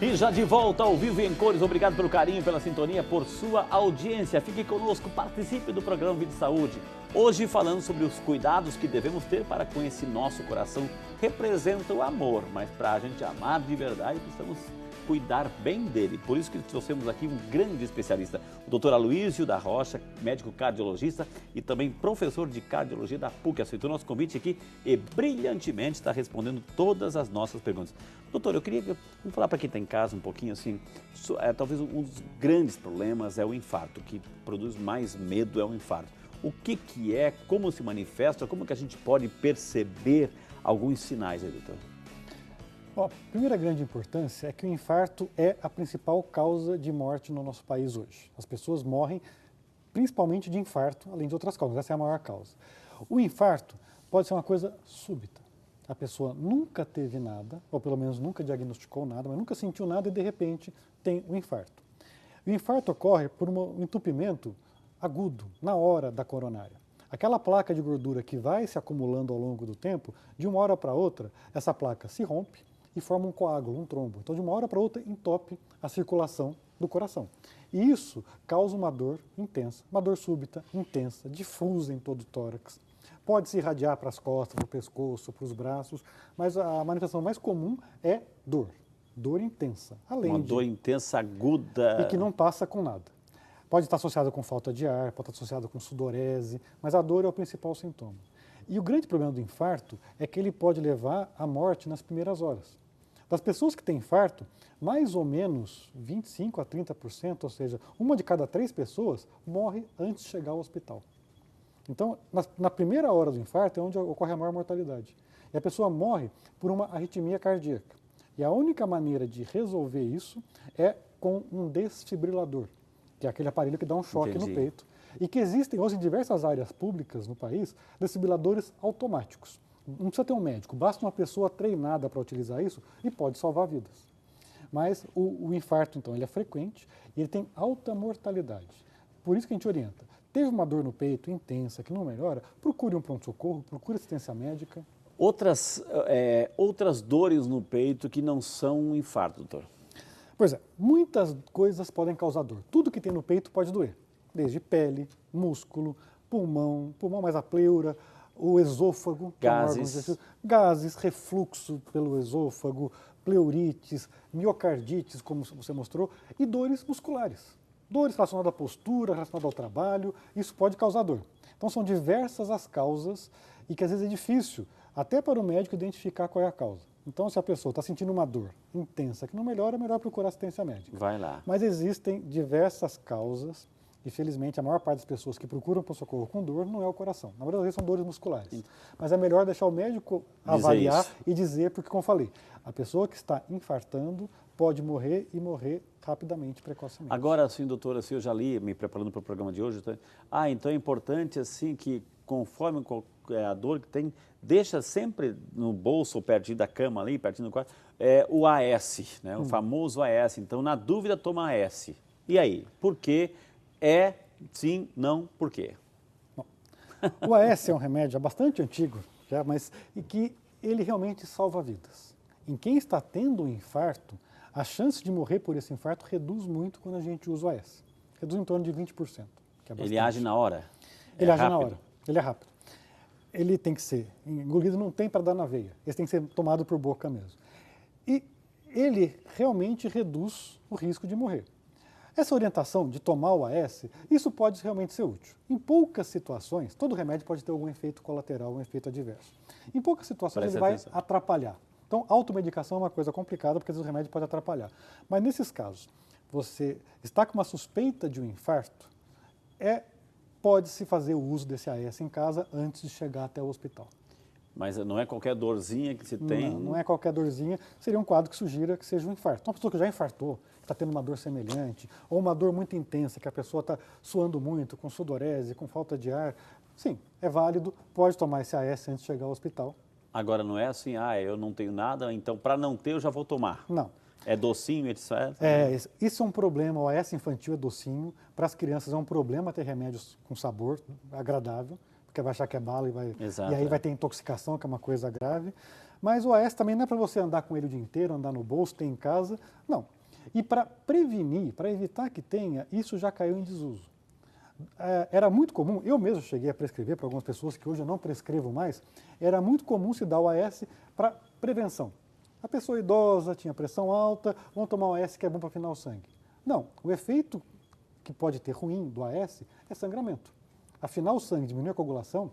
E já de volta ao vivo e em cores, obrigado pelo carinho, pela sintonia, por sua audiência. Fique conosco, participe do programa Vida e Saúde. Hoje falando sobre os cuidados que devemos ter para com esse nosso coração. Representa o amor, mas para a gente amar de verdade, precisamos cuidar bem dele. Por isso que trouxemos aqui um grande especialista, o Dr. Aloísio da Rocha, médico cardiologista e também professor de cardiologia da PUC. Aceitou nosso convite aqui e brilhantemente está respondendo todas as nossas perguntas. Doutor, eu queria vamos falar para quem está em casa um pouquinho assim, talvez um dos grandes problemas é o infarto, que produz mais medo é o infarto. O que é, como se manifesta, como que a gente pode perceber alguns sinais aí, doutor? Bom, a primeira grande importância é que o infarto é a principal causa de morte no nosso país hoje. As pessoas morrem principalmente de infarto, além de outras causas, essa é a maior causa. O infarto pode ser uma coisa súbita. A pessoa nunca teve nada, ou pelo menos nunca diagnosticou nada, mas nunca sentiu nada e de repente tem o infarto. O infarto ocorre por um entupimento agudo, na hora da coronária. Aquela placa de gordura que vai se acumulando ao longo do tempo, de uma hora para outra, essa placa se rompe e forma um coágulo, um trombo. Então, de uma hora para outra, entope a circulação do coração. E isso causa uma dor intensa, uma dor súbita, intensa, difusa em todo o tórax. Pode se irradiar para as costas, para o pescoço, para os braços, mas a manifestação mais comum é dor. Dor intensa. Uma dor intensa, aguda. E que não passa com nada. Pode estar associada com falta de ar, pode estar associada com sudorese, mas a dor é o principal sintoma. E o grande problema do infarto é que ele pode levar à morte nas primeiras horas. Das pessoas que têm infarto, mais ou menos 25% a 30%, ou seja, uma de cada 3 pessoas morre antes de chegar ao hospital. Então, na primeira hora do infarto é onde ocorre a maior mortalidade. E a pessoa morre por uma arritmia cardíaca. E a única maneira de resolver isso é com um desfibrilador, que é aquele aparelho que dá um choque no peito. E que existem hoje em diversas áreas públicas no país, desfibriladores automáticos. Não precisa ter um médico, basta uma pessoa treinada para utilizar isso e pode salvar vidas. Mas o infarto, então, ele é frequente e ele tem alta mortalidade. Por isso que a gente orienta. Teve uma dor no peito intensa que não melhora, procure um pronto-socorro, procure assistência médica. Outras dores no peito que não são um infarto, doutor? Pois é, muitas coisas podem causar dor. Tudo que tem no peito pode doer. Desde pele, músculo, pulmão mais a pleura, o esôfago, gases, refluxo pelo esôfago, pleurites, miocardite, como você mostrou, e dores musculares. Dores relacionadas à postura, relacionadas ao trabalho, isso pode causar dor. Então são diversas as causas e que às vezes é difícil, até para o médico, identificar qual é a causa. Então, se a pessoa está sentindo uma dor intensa que não melhora, é melhor procurar assistência médica. Vai lá. Mas existem diversas causas e, felizmente, a maior parte das pessoas que procuram socorro com dor não é o coração. Na verdade, são dores musculares. Mas é melhor deixar o médico avaliar e dizer, porque, como eu falei, a pessoa que está infartando pode morrer e morrer rapidamente, precocemente. Agora, assim, doutor, assim, eu já li, me preparando para o programa de hoje, então é importante, assim, que conforme a dor que tem, deixa sempre no bolso ou pertinho da cama ali, pertinho do quarto, o AS, né? O famoso AS. Então, na dúvida, toma AS. E aí? Por quê? Sim, não, por quê? Bom, o AS é um remédio bastante antigo, já, mas que ele realmente salva vidas. Em quem está tendo um infarto, a chance de morrer por esse infarto reduz muito quando a gente usa o AS. Reduz em torno de 20%. Que é bastante. Ele age na hora? Ele age na hora. Ele é rápido. Ele tem que ser engolido, não tem para dar na veia. Ele tem que ser tomado por boca mesmo. E ele realmente reduz o risco de morrer. Essa orientação de tomar o AS, isso pode realmente ser útil. Em poucas situações, todo remédio pode ter algum efeito colateral, um efeito adverso. Em poucas situações ele vai atrapalhar. Então, automedicação é uma coisa complicada, porque às vezes o remédio pode atrapalhar. Mas nesses casos, você está com uma suspeita de um infarto, pode-se fazer o uso desse AS em casa antes de chegar até o hospital. Mas não é qualquer dorzinha que se tem? Não é qualquer dorzinha. Seria um quadro que sugira que seja um infarto. Então, uma pessoa que já infartou, está tendo uma dor semelhante, ou uma dor muito intensa, que a pessoa está suando muito, com sudorese, com falta de ar, sim, é válido, pode tomar esse AS antes de chegar ao hospital. Agora, não é assim, eu não tenho nada, então para não ter eu já vou tomar. Não. É docinho, etc? Isso é um problema, o AS infantil é docinho, para as crianças é um problema ter remédios com sabor agradável, porque vai achar que é bala e aí vai ter intoxicação, que é uma coisa grave. Mas o AS também não é para você andar com ele o dia inteiro, andar no bolso, ter em casa. Não. E para prevenir, para evitar que tenha, isso já caiu em desuso. Era muito comum, eu mesmo cheguei a prescrever para algumas pessoas que hoje eu não prescrevo mais, era muito comum se dar o AS para prevenção. A pessoa idosa tinha pressão alta, vamos tomar o AS que é bom para afinar o sangue. Não, o efeito que pode ter ruim do AS é sangramento. Afinar o sangue, diminuir a coagulação,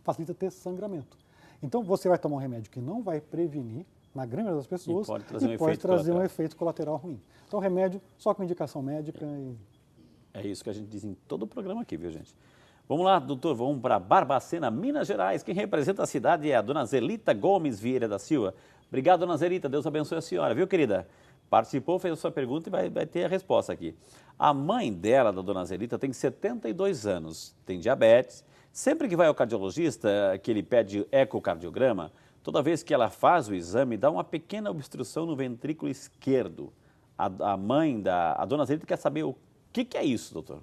facilita ter sangramento. Então você vai tomar um remédio que não vai prevenir, na grande maioria das pessoas, e pode trazer um efeito colateral ruim. Então remédio só com indicação médica. É isso que a gente diz em todo o programa aqui, viu, gente? Vamos lá, doutor, vamos para Barbacena, Minas Gerais. Quem representa a cidade é a dona Zelita Gomes Vieira da Silva. Obrigado, dona Zelita, Deus abençoe a senhora, viu, querida? Participou, fez a sua pergunta e vai ter a resposta aqui. A mãe dela, da dona Zelita, tem 72 anos, tem diabetes. Sempre que vai ao cardiologista, que ele pede ecocardiograma, toda vez que ela faz o exame, dá uma pequena obstrução no ventrículo esquerdo. A mãe a dona Zelita quer saber o que é isso, doutor?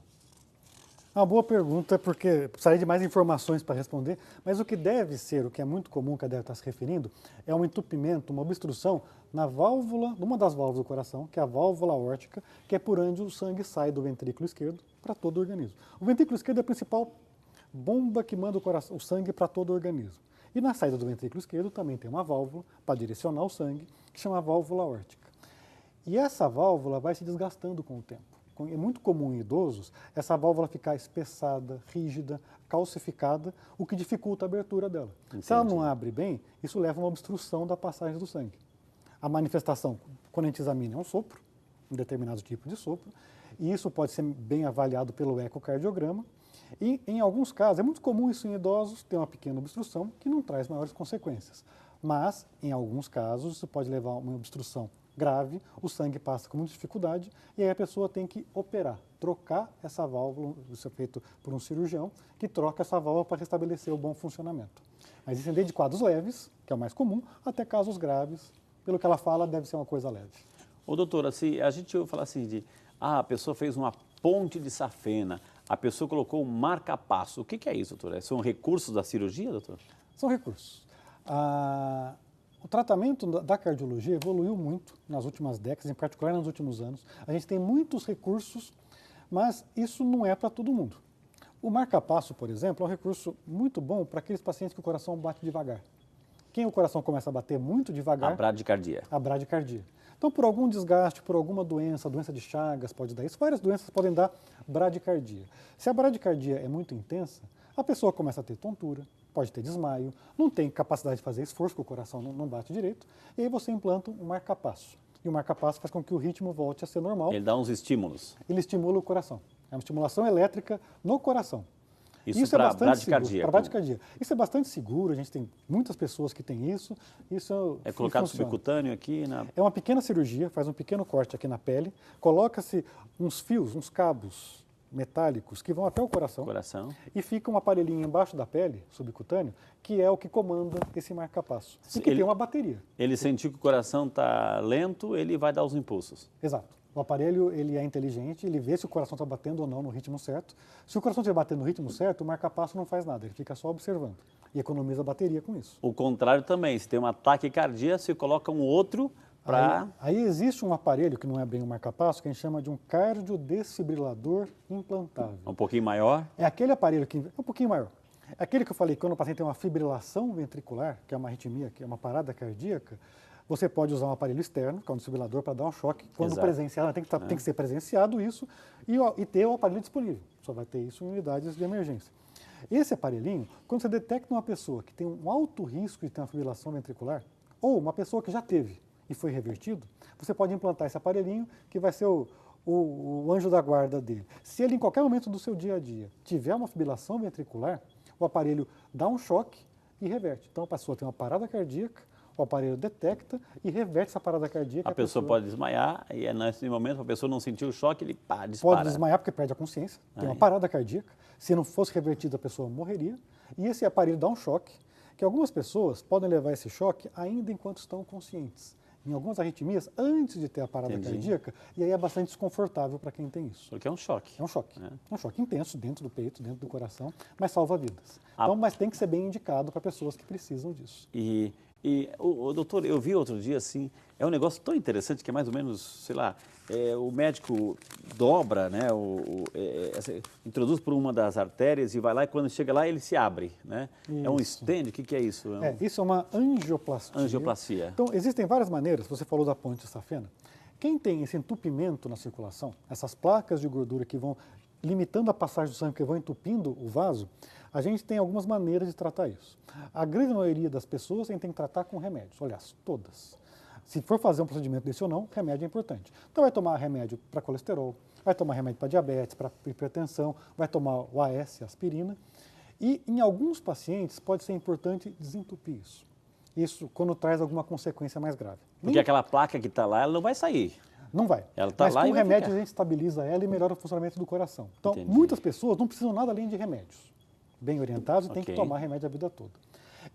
Uma boa pergunta, porque precisaria de mais informações para responder, mas o que deve ser, o que é muito comum que ela deve estar se referindo, é um entupimento, uma obstrução na válvula, numa das válvulas do coração, que é a válvula aórtica, que é por onde o sangue sai do ventrículo esquerdo para todo o organismo. O ventrículo esquerdo é a principal bomba que manda o sangue para todo o organismo. E na saída do ventrículo esquerdo também tem uma válvula para direcionar o sangue, que chama válvula aórtica. E essa válvula vai se desgastando com o tempo. É muito comum em idosos essa válvula ficar espessada, rígida, calcificada, o que dificulta a abertura dela. Entendi. Se ela não abre bem, isso leva a uma obstrução da passagem do sangue. A manifestação, quando a gente examina, é um sopro, um determinado tipo de sopro, e isso pode ser bem avaliado pelo ecocardiograma. E, em alguns casos, é muito comum isso em idosos, ter uma pequena obstrução que não traz maiores consequências. Mas, em alguns casos, isso pode levar a uma obstrução grave, o sangue passa com muita dificuldade e aí a pessoa tem que operar, trocar essa válvula, isso é feito por um cirurgião, que troca essa válvula para restabelecer o bom funcionamento. Mas isso é desde quadros leves, que é o mais comum, até casos graves. Pelo que ela fala, deve ser uma coisa leve. Ô doutora, se a gente ouve falar assim de, a pessoa fez uma ponte de safena, a pessoa colocou um marca-passo, o que é isso, doutora? São recursos da cirurgia, doutor? São recursos. O tratamento da cardiologia evoluiu muito nas últimas décadas, em particular nos últimos anos. A gente tem muitos recursos, mas isso não é para todo mundo. O marca-passo, por exemplo, é um recurso muito bom para aqueles pacientes que o coração bate devagar. Quem o coração começa a bater muito devagar... A bradicardia. A bradicardia. Então, por algum desgaste, por alguma doença de Chagas pode dar isso, várias doenças podem dar bradicardia. Se a bradicardia é muito intensa, a pessoa começa a ter tontura, pode ter desmaio, não tem capacidade de fazer esforço, porque o coração não bate direito, e aí você implanta um marca-passo. E o marca-passo faz com que o ritmo volte a ser normal. Ele dá uns estímulos. Ele estimula o coração. É uma estimulação elétrica no coração. Isso para bradicardia. Para bradicardia. Isso é bastante seguro, a gente tem muitas pessoas que têm isso. Isso é colocado subcutâneo aqui? É uma pequena cirurgia, faz um pequeno corte aqui na pele, coloca-se uns fios, uns cabos metálicos que vão até o coração e fica um aparelhinho embaixo da pele, subcutâneo, que é o que comanda esse marca-passo. E que tem uma bateria. Ele sentiu que o coração está lento, ele vai dar os impulsos. Exato. O aparelho ele é inteligente, ele vê se o coração está batendo ou não no ritmo certo. Se o coração estiver batendo no ritmo certo, o marca-passo não faz nada, ele fica só observando e economiza a bateria com isso. O contrário também, se tem um ataque cardíaco, se coloca um outro para... Aí existe um aparelho, que não é bem um marca-passo, que a gente chama de um cardiodesfibrilador implantável. Um pouquinho maior? É aquele aparelho que... É um pouquinho maior. É aquele que eu falei, quando o paciente tem uma fibrilação ventricular, que é uma arritmia, que é uma parada cardíaca, você pode usar um aparelho externo, que é um desfibrilador, para dar um choque. Quando presenciado, tem que ser presenciado isso e ter o aparelho disponível. Só vai ter isso em unidades de emergência. Esse aparelhinho, quando você detecta uma pessoa que tem um alto risco de ter uma fibrilação ventricular, ou uma pessoa que já teve e foi revertido, você pode implantar esse aparelhinho que vai ser o anjo da guarda dele. Se ele, em qualquer momento do seu dia a dia, tiver uma fibrilação ventricular, o aparelho dá um choque e reverte. Então, a pessoa tem uma parada cardíaca, o aparelho detecta e reverte essa parada cardíaca. A pessoa pode desmaiar e nesse momento a pessoa não sentiu o choque, ele dispara. Pode desmaiar porque perde a consciência, tem uma parada cardíaca. Se não fosse revertida, a pessoa morreria. E esse aparelho dá um choque, que algumas pessoas podem levar esse choque ainda enquanto estão conscientes. Em algumas arritmias, antes de ter a parada cardíaca, e aí é bastante desconfortável para quem tem isso. Porque é um choque. É um choque. É um choque intenso dentro do peito, dentro do coração, mas salva vidas. Então, mas tem que ser bem indicado para pessoas que precisam disso. E E, doutor, eu vi outro dia, assim, é um negócio tão interessante que é mais ou menos, sei lá, o médico dobra, né, introduz por uma das artérias e vai lá e quando chega lá ele se abre, né? Isso. É um stent, o que é isso? Isso é uma angioplastia. Angioplastia. Então, existem várias maneiras, você falou da ponte safena. Quem tem esse entupimento na circulação, essas placas de gordura que vão limitando a passagem do sangue, que vão entupindo o vaso, a gente tem algumas maneiras de tratar isso. A grande maioria das pessoas a gente tem que tratar com remédios, aliás, todas. Se for fazer um procedimento desse ou não, remédio é importante. Então vai tomar remédio para colesterol, vai tomar remédio para diabetes, para hipertensão, vai tomar o AS, aspirina. E em alguns pacientes pode ser importante desentupir isso. Isso quando traz alguma consequência mais grave. Porque aquela placa que está lá, ela não vai sair. Não vai. Ela tá Mas lá com e vai remédio ficar. a gente estabiliza ela e melhora o funcionamento do coração. Então, Entendi. muitas pessoas não precisam nada além de remédios. Bem orientados e tem que Ok. tomar remédio a vida toda.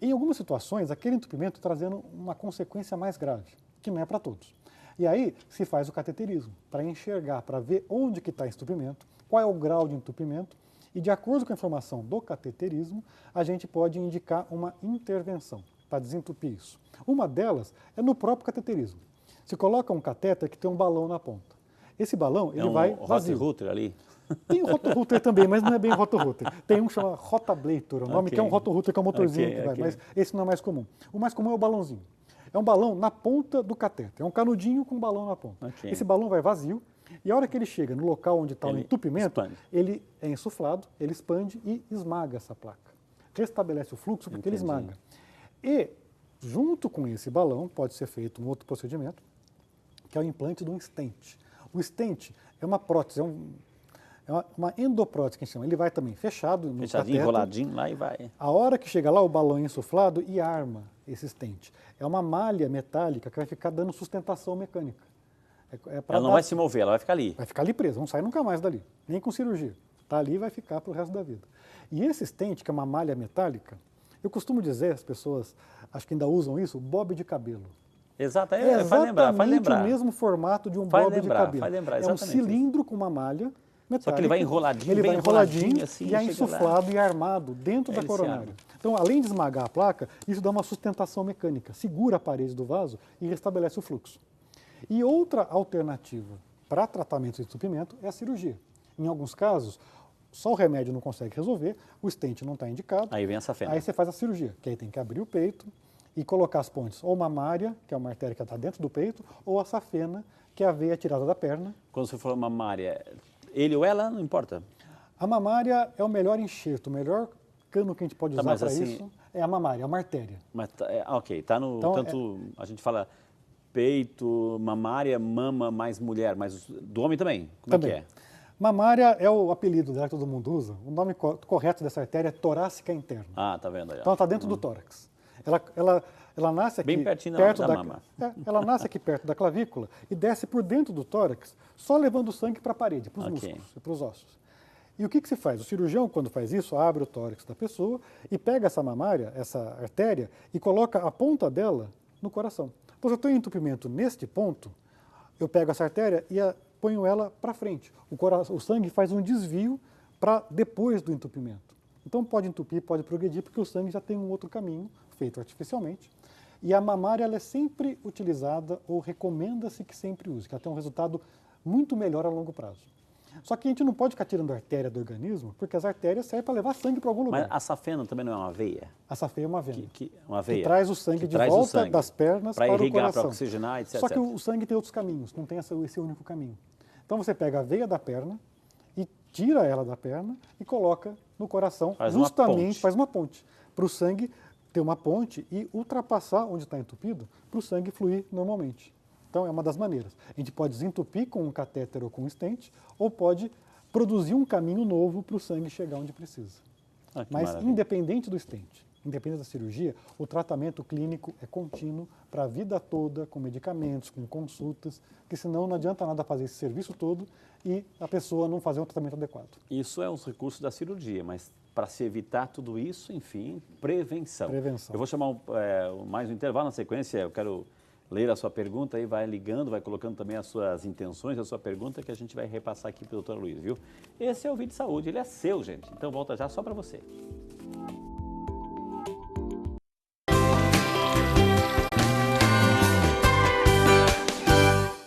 Em algumas situações, aquele entupimento trazendo uma consequência mais grave, que não é para todos. E aí se faz o cateterismo, para enxergar, para ver onde que está o entupimento, qual é o grau de entupimento, e de acordo com a informação do cateterismo, a gente pode indicar uma intervenção para desentupir isso. Uma delas é no próprio cateterismo. Se coloca um catéter que tem um balão na ponta. Esse balão, ele vai vazio. Roto-Rooter ali? Tem o roto-rooter também, mas não é bem roto-rooter. Tem um que chama rotablator, o nome Ok. que é um roto-rooter, que é um motorzinho Ok, que vai, ok. mas esse não é mais comum. O mais comum é o balãozinho. É um balão na ponta do catéter, é um canudinho com um balão na ponta. Ok. Esse balão vai vazio e a hora que ele chega no local onde está o Ele entupimento, expande. ele é insuflado, ele expande e esmaga essa placa. Restabelece o fluxo porque ele Entendi. esmaga. E junto com esse balão pode ser feito um outro procedimento, que é o implante de um stent. O stent é uma prótese, é uma endoprótese que a gente chama. Ele vai também fechado no Fechadinho, catéter. enroladinho lá e vai. A hora que chega lá, o balão é insuflado e arma esse stent. É uma malha metálica que vai ficar dando sustentação mecânica. Ela não vai se mover, ela vai ficar ali. Vai ficar ali presa, não sai nunca mais dali, nem com cirurgia. Está ali e vai ficar para o resto da vida. E esse stent, que é uma malha metálica, eu costumo dizer, as pessoas acho que ainda usam isso, bob de cabelo. Exato, É faz lembrar. exatamente o mesmo formato de um Faz bob de lembrar, cabelo. faz lembrar, É um exatamente cilindro com uma malha metálica. Só que ele vai enroladinho, ele bem vai enroladinho assim, e é chega insuflado e armado dentro da ele se coronária. arma. Então, além de esmagar a placa, isso dá uma sustentação mecânica, segura a parede do vaso e restabelece o fluxo. E outra alternativa para tratamento de entupimento é a cirurgia. Em alguns casos, só o remédio não consegue resolver, o stent não está indicado. Aí vem essa fenda. Aí você faz a cirurgia, que aí tem que abrir o peito e colocar as pontes, ou mamária, que é uma artéria que está dentro do peito, ou a safena, que é a veia tirada da perna. Quando você for mamária, ele ou ela, não importa. A mamária é o melhor enxerto, o melhor cano que a gente pode Tá, usar mas para assim- isso é a mamária, é uma artéria. Mas, ok, tá no, Então, tanto, a gente fala peito, mamária, mama mais mulher, mas do homem também, como Também. é que é? Mamária é o apelido dela que todo mundo usa. O nome correto dessa artéria é torácica interna. Ah, tá vendo aí. ó. Então ela está dentro do tórax. Ela nasce aqui Bem pertinho perto da mama. ela nasce aqui perto da clavícula e desce por dentro do tórax, só levando o sangue para a parede, para os Ok. músculos e para os ossos. E o que se faz? O cirurgião, quando faz isso, abre o tórax da pessoa e pega essa mamária, essa artéria, e coloca a ponta dela no coração. Então, se eu tenho entupimento neste ponto, eu pego essa artéria e ponho ela para frente. O sangue faz um desvio para depois do entupimento. Então pode entupir, pode progredir, porque o sangue já tem um outro caminho, feito artificialmente. E a mamária ela é sempre utilizada, ou recomenda-se que sempre use, que ela tem um resultado muito melhor a longo prazo. Só que a gente não pode ficar tirando a artéria do organismo, porque as artérias servem para levar sangue para algum lugar. Mas a safena também não é uma veia? A safena é uma vena. Uma veia. Que traz o sangue Que de traz o volta sangue das pernas para o irrigar, coração. para oxigenar, etc. Só que o sangue tem outros caminhos, não tem esse único caminho. Então você pega a veia da perna e tira ela da perna e coloca no coração, Faz uma justamente ponte. faz uma ponte, para o sangue ter uma ponte e ultrapassar onde está entupido, para o sangue fluir normalmente. Então é uma das maneiras. A gente pode desentupir com um catéter ou com um stent, ou pode produzir um caminho novo para o sangue chegar onde precisa. Ah, que Mas maravilha. independente do stent, independente da cirurgia, o tratamento clínico é contínuo para a vida toda, com medicamentos, com consultas, que senão não adianta nada fazer esse serviço todo e a pessoa não fazer um tratamento adequado. Isso é um recurso da cirurgia, mas para se evitar tudo isso, enfim, prevenção. Prevenção. Eu vou chamar mais um intervalo na sequência, eu quero ler a sua pergunta e vai ligando, vai colocando também as suas intenções, a sua pergunta que a gente vai repassar aqui para o Dr. Luiz, viu? Esse é o Vídeo Saúde, ele é seu, gente, então volta já só para você.